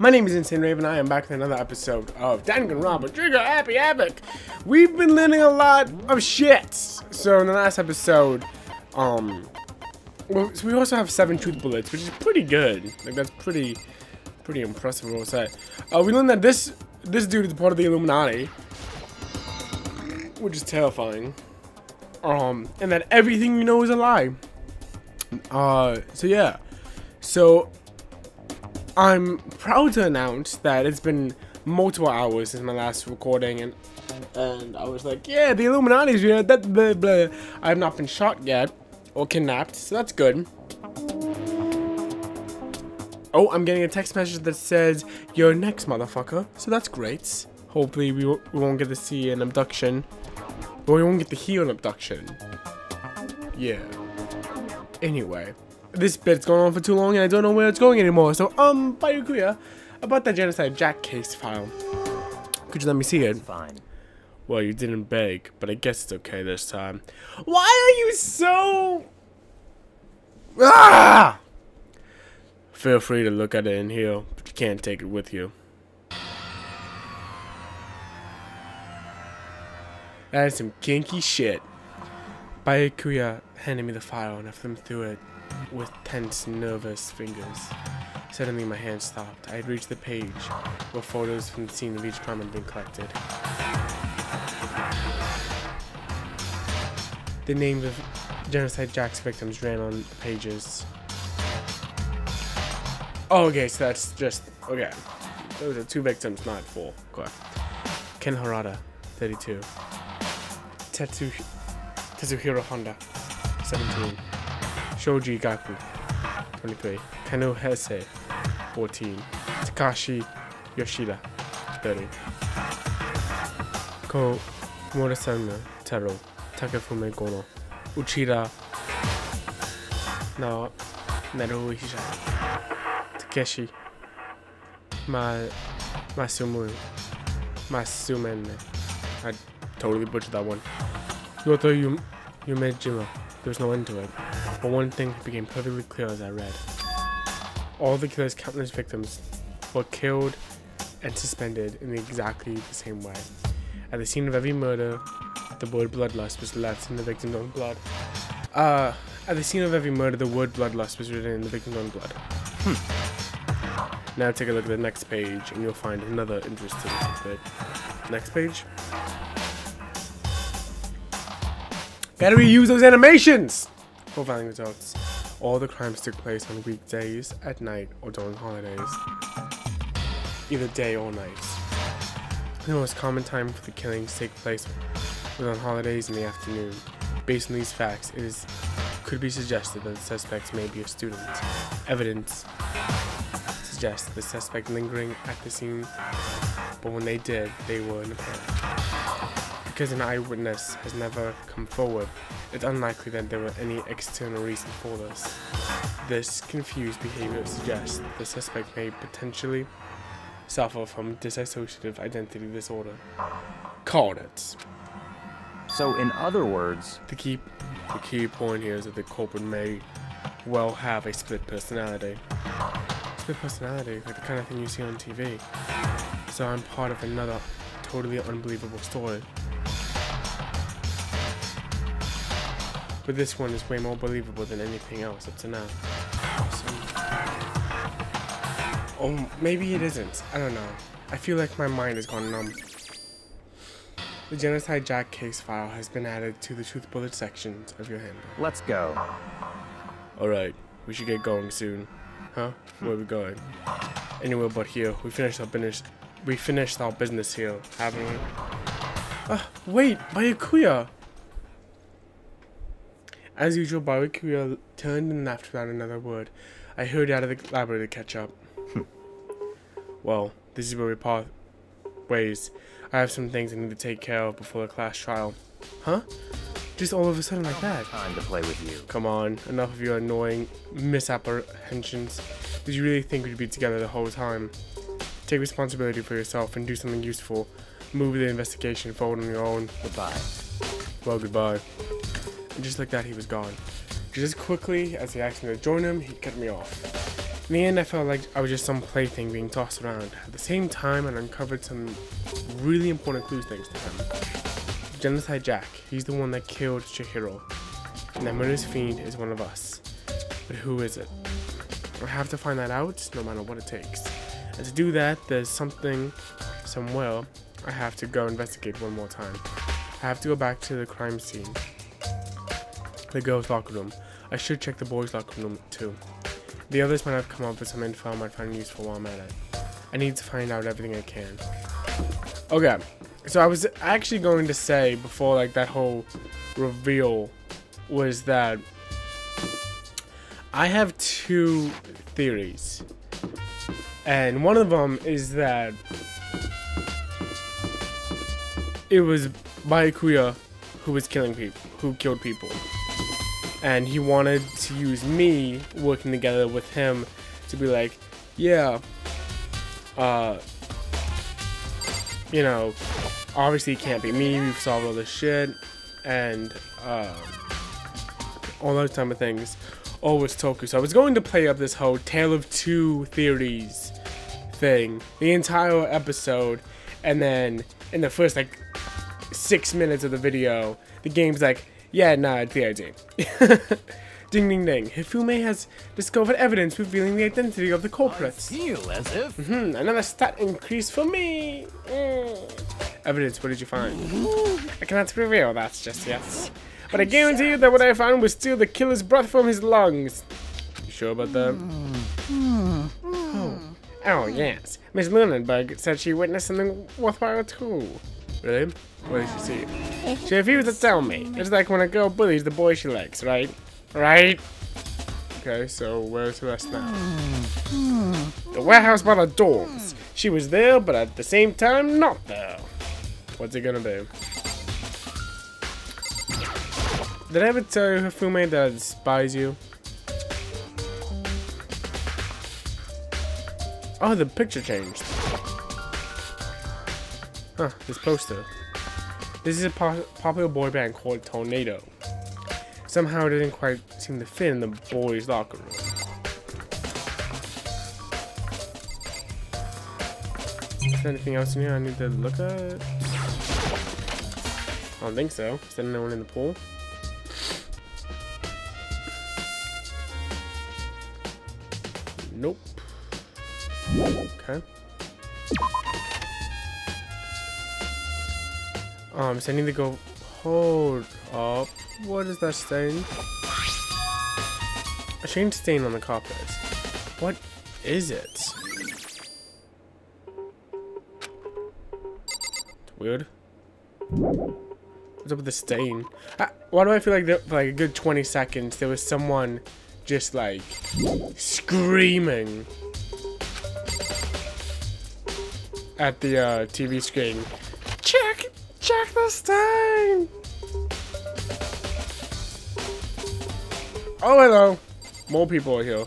My name is Insane Raven. I am back with another episode of Danganronpa Trigger Happy Havoc. We've been learning a lot of shit. So in the last episode, so we also have 7 truth bullets, which is pretty good. Like that's pretty impressive. I will say. We learned that this dude is part of the Illuminati, which is terrifying. And that everything you know is a lie. So yeah. So I'm proud to announce that it's been multiple hours since my last recording, and I was like, yeah, the Illuminati's here. That blah blah. I have not been shot yet or kidnapped, so that's good. Oh, I'm getting a text message that says you're next, motherfucker. So that's great. Hopefully we won't get to see an abduction, or we won't get to hear an abduction. Yeah. Anyway. This bit's going on for too long and I don't know where it's going anymore. So, Bayukuya, about that Genocide Jack case file. Could you let me see it? It's fine. Well, you didn't beg, but I guess it's okay this time. Why are you so... Ah! Feel free to look at it in here, but you can't take it with you. That is some kinky shit. Bayukuya handed me the file and I flipped through it with tense, nervous fingers. Suddenly my hand stopped. I had reached the page where photos from the scene of each crime had been collected. The names of Genocide Jack's victims ran on the pages. Oh, okay, so that's just... okay. Those are 2 victims, not 4. Okay. Ken Harada, 32. Tetsuhiro Honda, 17. Shoji Gaku, 23. Kano Hesse, 14. Takashi Yoshida, 30. Ko Murasana Taro, Takefume Gono, Uchida Naruhisha, Takeshi Masumene. I totally butchered that one. Yoto Yumejima. There was no end to it. But one thing became perfectly clear as I read. All the killer's countless victims were killed and suspended in exactly the same way. At the scene of every murder, the word bloodlust was left in the victim's own blood. At the scene of every murder, the word bloodlust was written in the victim's own blood. Now take a look at the next page and you'll find another interesting bit. Next page. Gotta reuse those animations! Profiling results. All the crimes took place on weekdays, at night, or during holidays. Either day or night. The most common time for the killings to take place was on holidays in the afternoon. Based on these facts, could be suggested that the suspects may be a student. Evidence suggests the suspect lingering at the scene, but when they did, they were in a panic. Because an eyewitness has never come forward, it's unlikely that there were any external reason for this. This confused behavior suggests the suspect may potentially suffer from dissociative identity disorder. Called it. So, in other words, the key point here is that the culprit may well have a split personality. Split personality, like the kind of thing you see on TV. So I'm part of another totally unbelievable story. But this one is way more believable than anything else up to now. Or maybe it isn't. I don't know. I feel like my mind has gone numb. The Genocide Jack case file has been added to the truth bullet sections of your handbook. let's go. Alright, we should get going soon. Huh? Where are we going? Anywhere but here. We finished our business here, haven't we? Wait, Bayukuya! As usual, Bayukuya turned and laughed without another word. I hurried out of the library to catch up. Well, this is where we part ways. I have some things I need to take care of before the class trial. Huh? Just all of a sudden like that? Time to play with you. Come on, enough of your annoying misapprehensions. Did you really think we'd be together the whole time? Take responsibility for yourself and do something useful. Move the investigation forward on your own. Goodbye. Well, goodbye. And just like that, he was gone. Just as quickly as he asked me to join him, he cut me off. In the end, I felt like I was just some plaything being tossed around. At the same time, I uncovered some really important clues thanks to him. Genocide Jack, he's the one that killed Chihiro. And that murderous fiend is one of us. But who is it? I have to find that out, no matter what it takes. And to do that, there's something, somewhere, I have to go investigate one more time. I have to go back to the crime scene. The girls' locker room. I should check the boys' locker room too. The others might have come up with some info I might find useful while I'm at it. I need to find out everything I can. Okay, so I was actually going to say before like that whole reveal was that I have two theories. And one of them is that it was Baikuya who was killing people, who killed people. And he wanted to use me working together with him to be like, yeah, you know, obviously it can't be me, we've solved all this shit, and all those type of things. Oh, it's Toku. So I was going to play up this whole Tale of Two Theories thing, the entire episode, and then in the first like 6 minutes of the video, the game's like, yeah, nah, it's the idea. Ding ding ding. Hifume has discovered evidence revealing the identity of the culprits. I feel as if... Another stat increase for me. Evidence, what did you find? I cannot reveal that just yet. But I guarantee you that what I found was steal the killer's breath from his lungs. You sure about that? Oh, yes. Miss Lunenberg said she witnessed something worthwhile too. Really? What did she see? She refused to tell me. It's like when a girl bullies the boy she likes, right? Right? Okay, so where's the rest now? The warehouse by the doors. She was there, but at the same time, not there. What's it gonna be? Did I ever tell you, Hifume, that I despise you? Oh, the picture changed. Huh, this poster. This is a popular boy band called Tornado. Somehow it didn't quite seem to fit in the boys' locker room. Is there anything else in here I need to look at? I don't think so. Is there anyone in the pool? Nope. Okay. So I need to go. Hold up. What is that stain? A strange stain on the carpet. What is it? It's weird. What's up with the stain? Why do I feel like for like a good 20 seconds there was someone just like screaming at the TV screen? Check the stain! Oh, hello. More people are here.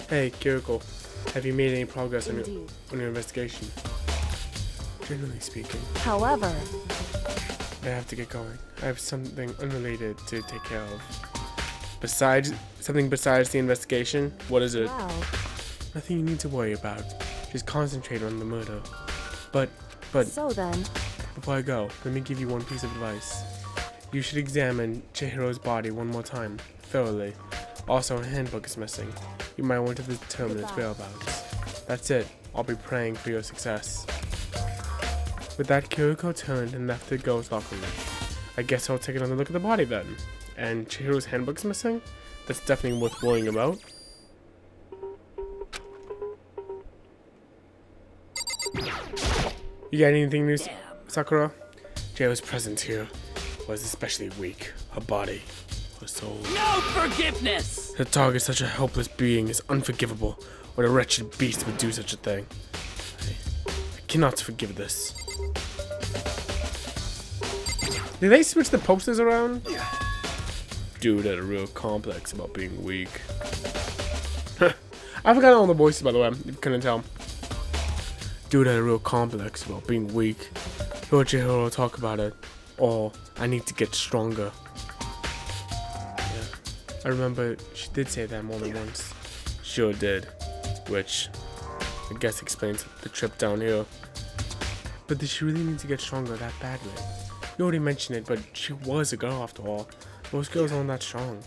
Hey, Kuroko. Have you made any progress on your investigation? Generally speaking. However, I have to get going. I have something unrelated to take care of. Besides the investigation? What is it? wow. Nothing you need to worry about. Just concentrate on the murder. But So then, before I go, let me give you one piece of advice. You should examine Chihiro's body one more time, thoroughly. Also, a handbook is missing. You might want to determine its whereabouts. That's it. I'll be praying for your success. With that, Kuroko turned and left the girls' locker room. I guess I'll take another look at the body then. And Chihiro's handbook's missing? That's definitely worth worrying about. You got anything new, Sakura? Chihiro's presence here was especially weak. Her body, her soul. No forgiveness! To target such a helpless being is unforgivable. What a wretched beast would do such a thing. I cannot forgive this. Did they switch the posters around? Dude had a real complex about being weak. I forgot all the voices, by the way. You couldn't tell. Dude had a real complex about being weak. Heard Chihiro talk about it. Or I need to get stronger. Yeah. remember she did say that more than once. Sure did. Which, I guess explains the trip down here. But did she really need to get stronger that badly? You already mentioned it, but she was a girl after all. Most girls aren't that strong.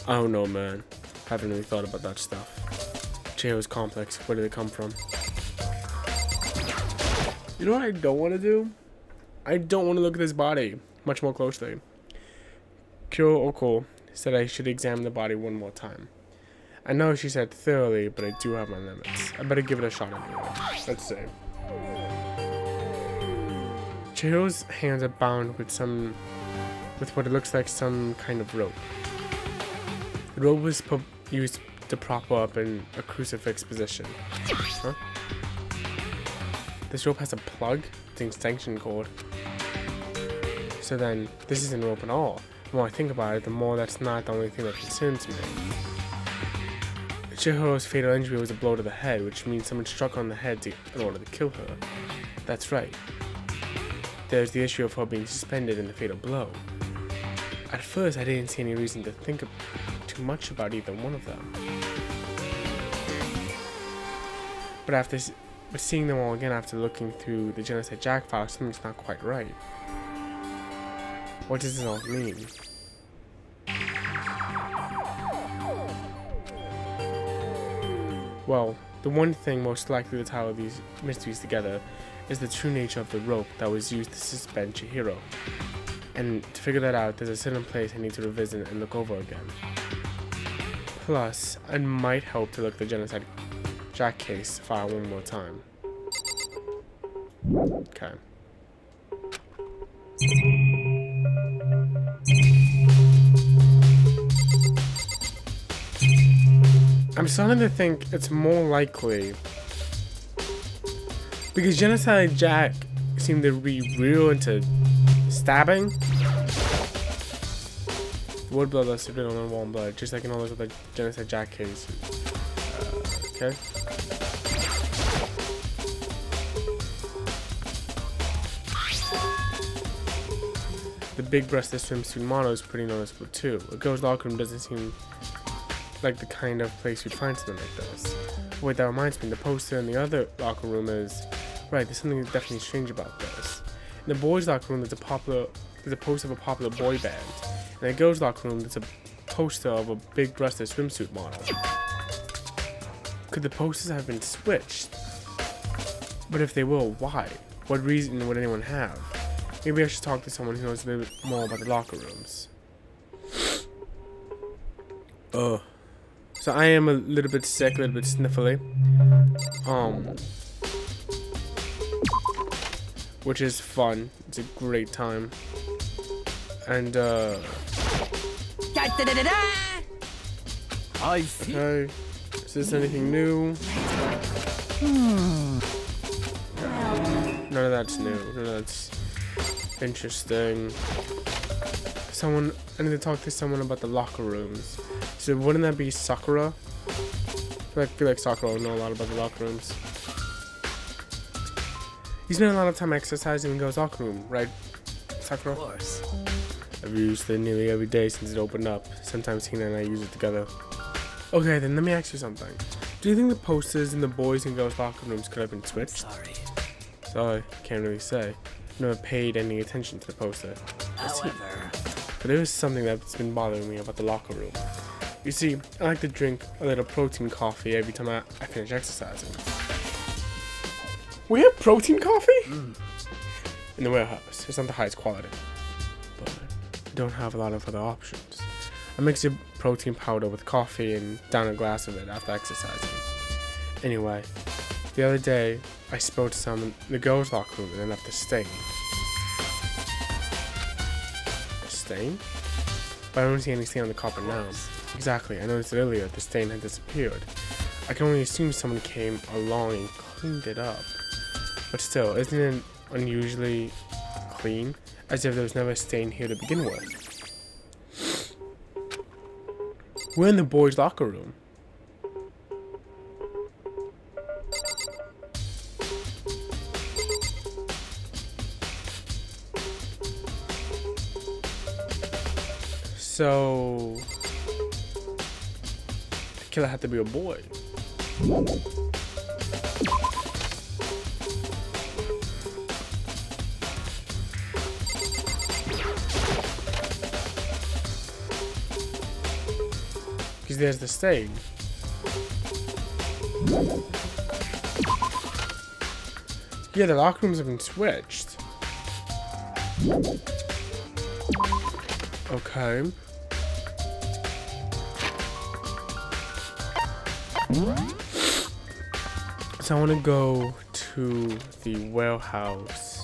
I don't know, man. Haven't really thought about that stuff. Chihiro's complex. Where did it come from? You know what I don't want to do? I don't want to look at this body much more closely. Kuroko said I should examine the body one more time. I know she said thoroughly, but I do have my limits. I better give it a shot anyway. Let's see. Chihiro's hands are bound with what it looks like some kind of rope. The rope was used to prop her up in a crucifix position. Huh? This rope has a plug, the extension cord. So then, this isn't a rope at all. The more I think about it, the more that's not the only thing that concerns me. Chihiro's fatal injury was a blow to the head, which means someone struck on the head in order to kill her. That's right. There's the issue of her being suspended in the fatal blow. At first, I didn't see any reason to think too much about either one of them. But seeing them all again after looking through the Genocide Jack file, something's not quite right. What does this all mean? Well, the one thing most likely to tie all these mysteries together is the true nature of the rope that was used to suspend Chihiro. And to figure that out, there's a certain place I need to revisit and look over again. Plus, it might help to look at the Genocide Jack case file one more time. Okay. I'm starting to think it's more likely because Genocide Jack seemed to be real into stabbing. Wood blood that's written on warm blood, just like in all those other Genocide Jack cases. Okay. The big-breasted swimsuit model is pretty noticeable too. A girl's locker room doesn't seem like the kind of place you'd find something like this. Wait, that reminds me, the poster in the other locker room is... Right, there's something definitely strange about this. In the boys' locker room, there's a poster of a popular boy band. In the girls' locker room, there's a poster of a big-breasted swimsuit model. Could the posters have been switched? But if they were, why? What reason would anyone have? Maybe I should talk to someone who knows a little bit more about the locker rooms. Ugh. So I am a little bit sick, a little bit sniffly. Which is fun. It's a great time. And I see. okay. Is this anything new? None of that's new. None of that's interesting. I need to talk to someone about the locker rooms. So wouldn't that be Sakura? I feel like Sakura would know a lot about the locker rooms. You spend a lot of time exercising in the girls' locker room, right, Sakura? Of course. I've used it nearly every day since it opened up. Sometimes Hina and I use it together. Okay, then let me ask you something. Do you think the posters in the boys' and girls' locker rooms could have been switched? Sorry, can't really say. I've never paid any attention to the poster. However, But there is something that's been bothering me about the locker room. You see, I like to drink a little protein coffee every time I finish exercising. We have protein coffee? In the warehouse. It's not the highest quality. But I don't have a lot of other options. I mix a protein powder with coffee and down a glass of it after exercising. Anyway, the other day, I spilled some in the girls' locker room and then left a stain. A stain? But I don't see any stain on the carpet now. Exactly, I noticed earlier the stain had disappeared. I can only assume someone came along and cleaned it up. But still, isn't it unusually clean? As if there was never a stain here to begin with. We're in the boys' locker room. So killer had to be a boy. Because there's the stain. Yeah, the locker rooms have been switched. Okay. So I want to go to the warehouse.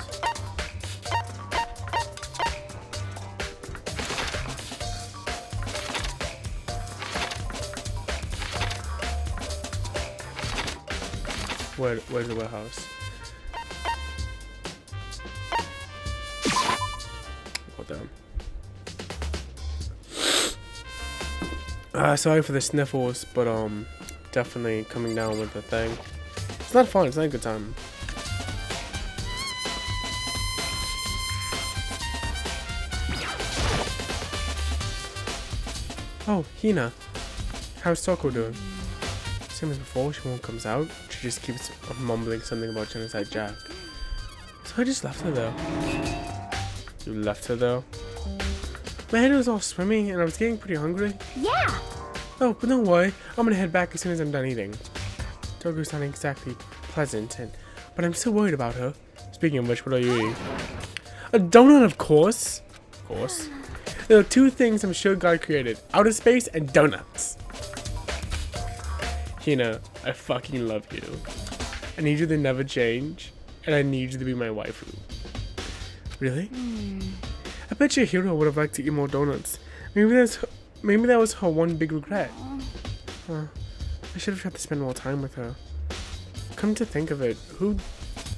Where's the warehouse? Hold down. Sorry for the sniffles, but definitely coming down with the thing. It's not fun. It's not a good time. Oh, Hina. How's Toko doing? Same as before, she won't comes out. She just keeps mumbling something about Genocide Jack. So I just left her though. You left her though? My head was all swimming and I was getting pretty hungry. Yeah! Oh, but don't worry. I'm gonna head back as soon as I'm done eating. Toku's not exactly pleasant, but I'm still worried about her. Speaking of which, what are you eating? A donut, of course. Of course. There are two things I'm sure God created. Outer space and donuts. Hina, I fucking love you. I need you to never change, and I need you to be my waifu. Really? I bet your hero would have liked to eat more donuts. Maybe that was her one big regret. I should have tried to spend more time with her. Come to think of it, who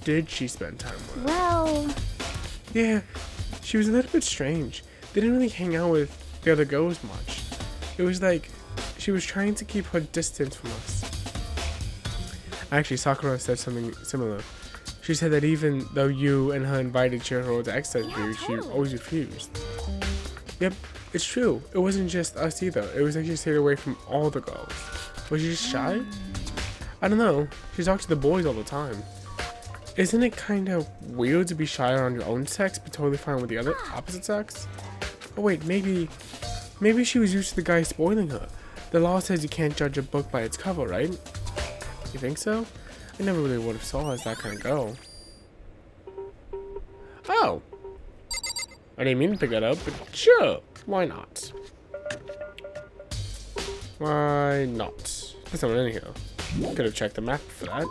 did she spend time with? Well... Yeah, she was a little bit strange. They didn't really hang out with the other girls much. It was like she was trying to keep her distance from us. Actually, Sakura said something similar. She said that even though you and her invited Chihiro to exercise with you, she always refused. Yep, it's true. It wasn't just us either. It was like she stayed away from all the girls. Was she just shy? I don't know. She talks to the boys all the time. Isn't it kind of weird to be shy around your own sex, but totally fine with the other opposite sex? Oh wait, maybe she was used to the guy spoiling her. The law says you can't judge a book by its cover, right? You think so? I never really would have saw her as that kind of girl. Oh! I didn't mean to pick that up, but sure, why not? Why not? There's someone in here. Could have checked the map for that.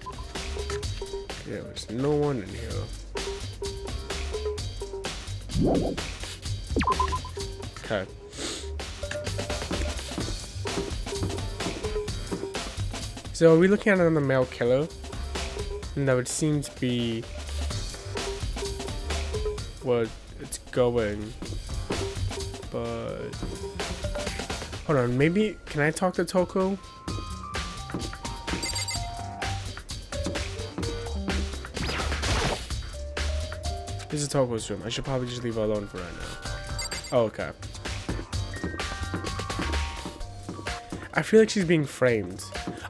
Yeah, there's no one in here. Okay. So are we looking at another male killer? And that would seem to be what it's going. But hold on, maybe can I talk to Toko? This is Toko's room. I should probably just leave her alone for right now. Oh, okay. I feel like she's being framed.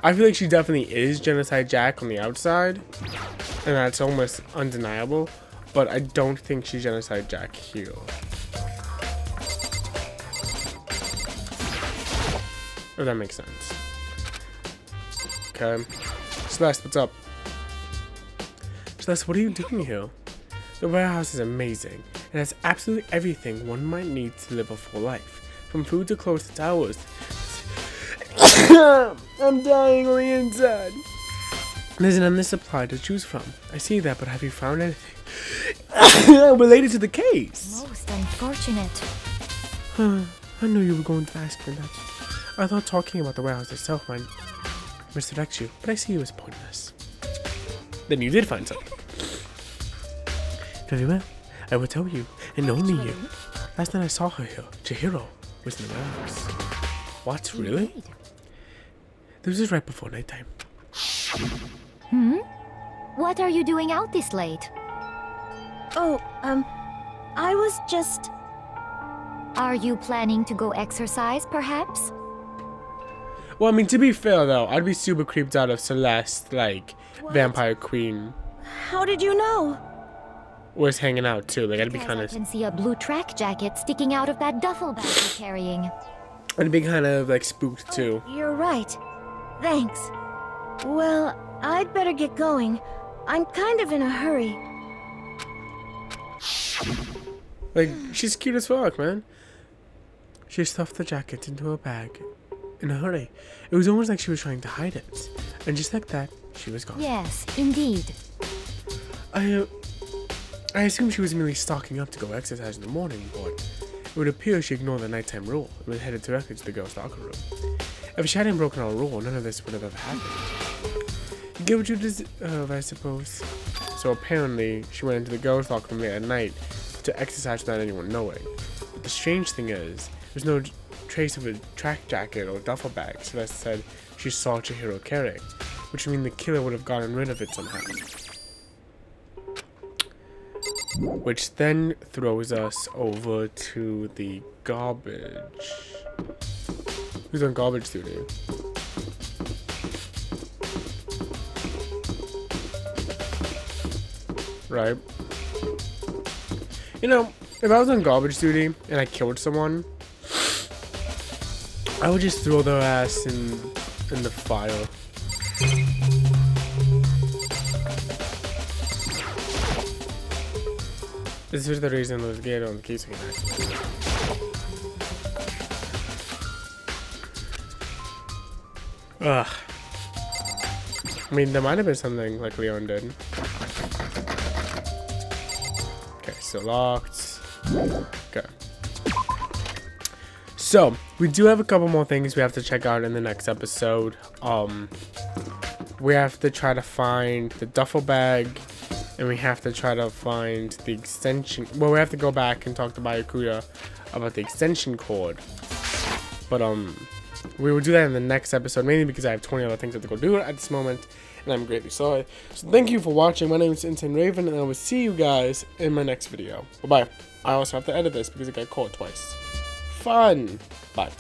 I feel like she definitely is Genocide Jack on the outside, and that's almost undeniable, but I don't think she's Genocide Jack here. If that makes sense. Okay. Celeste, what's up? Celeste, what are you doing here? The warehouse is amazing. It has absolutely everything one might need to live a full life. From food to clothes to towels. I'm dying on the inside. There's an endless supply to choose from. I see that, but have you found anything related to the case? Most unfortunate. I knew you were going to ask for that. I thought talking about the warehouse itself might misdirect you, but I see it was pointless. Then you did find something. Very well. I will tell you, and only you. Last night I saw her here. Chihiro was in the warehouse. What? Really? This was right before nighttime. What are you doing out this late? Oh, I was just... Are you planning to go exercise, perhaps? Well, I mean, to be fair though, I'd be super creeped out if Celeste, like, What? Vampire Queen, How did you know? was hanging out too. Like, I'd be Because kind I of, can see a blue track jacket sticking out of that duffel bag you're carrying. I'd be kind of like spooked too. You're right. Thanks. Well, I'd better get going. I'm kind of in a hurry. Like, she's cute as fuck, man. She stuffed the jacket into her bag in a hurry. It was almost like she was trying to hide it, and just like that, she was gone. Yes, indeed. I assume she was merely stocking up to go exercise in the morning, but it would appear she ignored the nighttime rule and was headed directly to the girls' locker room. If she hadn't broken our rule, none of this would have ever happened. You get what you deserve, I suppose. So apparently, she went into the girls' locker room late at night to exercise without anyone knowing. But the strange thing is, there's no trace of a track jacket or duffel bag, so that said she saw Chihiro carrying, which would mean the killer would have gotten rid of it somehow. Which then throws us over to the garbage. Who's on garbage duty? Right? You know, if I was on garbage duty and I killed someone, I would just throw their ass in the fire. This is the reason those get on the case again. Ugh. I mean, there might have been something like Leon did. Okay, so locked. Okay. So, we do have a couple more things we have to check out in the next episode. We have to try to find the duffel bag. And we have to try to find the extension. Well, we have to go back and talk to Byakuya about the extension cord. But we will do that in the next episode, mainly because I have 20 other things I have to go do at this moment, and I'm greatly sorry. So thank you for watching. My name is Insane Raven, and I will see you guys in my next video. Bye bye. I also have to edit this because it got caught twice. Fun. Bye.